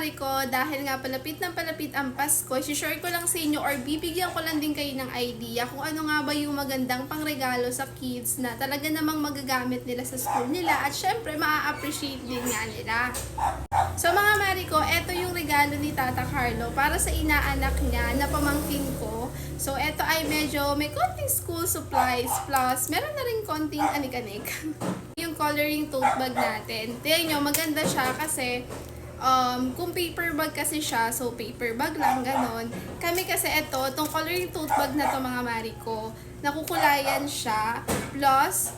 Mariko, dahil nga palapit ng palapit ang Pasko, share ko lang sa inyo or bibigyan ko lang din kayo ng idea kung ano nga ba yung magandang pangregalo sa kids na talaga namang magagamit nila sa school nila at syempre maa-appreciate din nga nila. So mga Mariko, eto yung regalo ni Tata Carlo para sa inaanak niya na pamangkin ko. So eto ay medyo may konting school supplies plus meron na rin konting anik-anik. Yung coloring tote bag natin. Tingnan nyo, maganda siya kasi kung paper bag kasi siya, so paper bag lang, ganon. Kami kasi itong coloring tote bag na to mga Mariko, nakukulayan siya, plus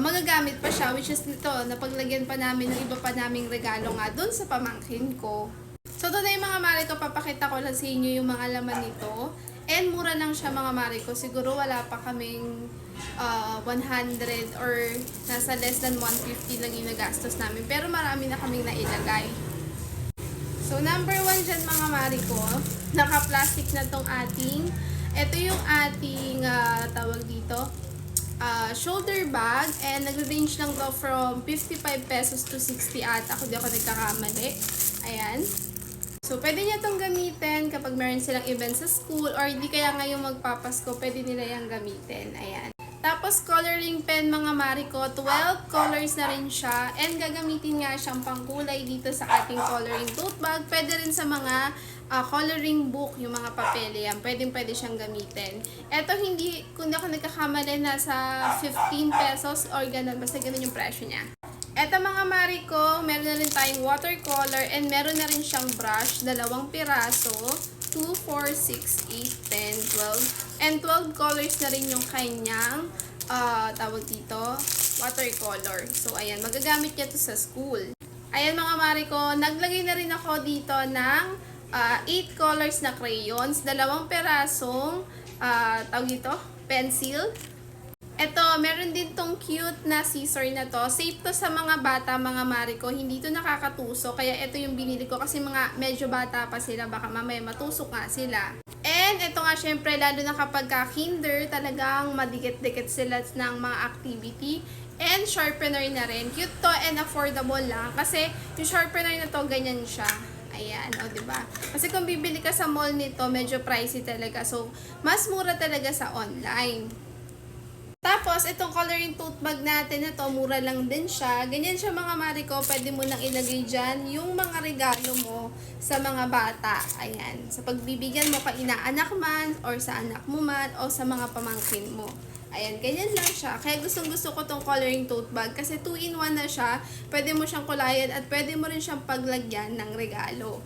magagamit pa siya, which is nito, napaglagyan pa namin ng iba pa naming regalo nga dun sa pamangkin ko. So today mga Mariko, papakita ko lang sa inyo yung mga laman nito. And mura lang siya mga Mariko. Siguro wala pa kaming 100 or nasa less than 150 lang yung nagastos namin. Pero marami na kaming nailagay. So number 1 dyan mga Mariko, naka-plastic na tong ating, ito yung ating tawag dito, shoulder bag. And nag-range lang to from 55 pesos to 60 ata. Ako di ako nagkakamali. Ayan. So, pwede niya itong gamitin kapag meron silang event sa school or hindi kaya ngayong magpapasko, pwede nila yung gamitin. Ayan. Tapos, coloring pen mga Mariko, 12 colors na rin siya and gagamitin nga siyang pangkulay dito sa ating coloring tote bag. Pwede rin sa mga coloring book, yung mga papel yan. Pwede siyang gamitin. Ito, hindi, kung ako nagkakamali, nasa 15 pesos or ganun. Basta ganun yung presyo niya. Eto mga Mariko, meron na rin tayong watercolor and meron na rin siyang brush, 2 piraso, 2, 4, 6, 8, 10, 12. And 12 colors na rin yung kanyang, tawag dito, watercolor. So ayan, magagamit niya to sa school. Ayan mga Mariko, naglagay na rin ako dito ng 8 colors na crayons, 2 pirasong, tawag dito, pencil. Ito, meron din tong cute na scissor na to. Safe to sa mga bata, mga Mariko. Hindi to nakakatuso. Kaya ito yung binili ko kasi mga medyo bata pa sila. Baka mamaya matusok nga sila. And ito nga syempre, lalo na kapag kinder, talagang madikit-dikit sila ng mga activity. And sharpener na rin. Cute to and affordable lang. Kasi yung sharpener na to, ganyan siya. Ayan, o diba? Kasi kung bibili ka sa mall nito, medyo pricey talaga. So, mas mura talaga sa online. Tapos, itong coloring tote bag natin na to, mura lang din siya. Ganyan siya mga Mariko, pwede mo nang ilagay dyan yung mga regalo mo sa mga bata. Ayan, sa pagbibigyan mo ka inaanak man, or sa anak mo man, o sa mga pamangkin mo. Ayan, ganyan lang siya. Kaya gustong-gusto ko tong coloring tote bag kasi 2-in-1 na siya. Pwede mo siyang kulayan at pwede mo rin siyang paglagyan ng regalo.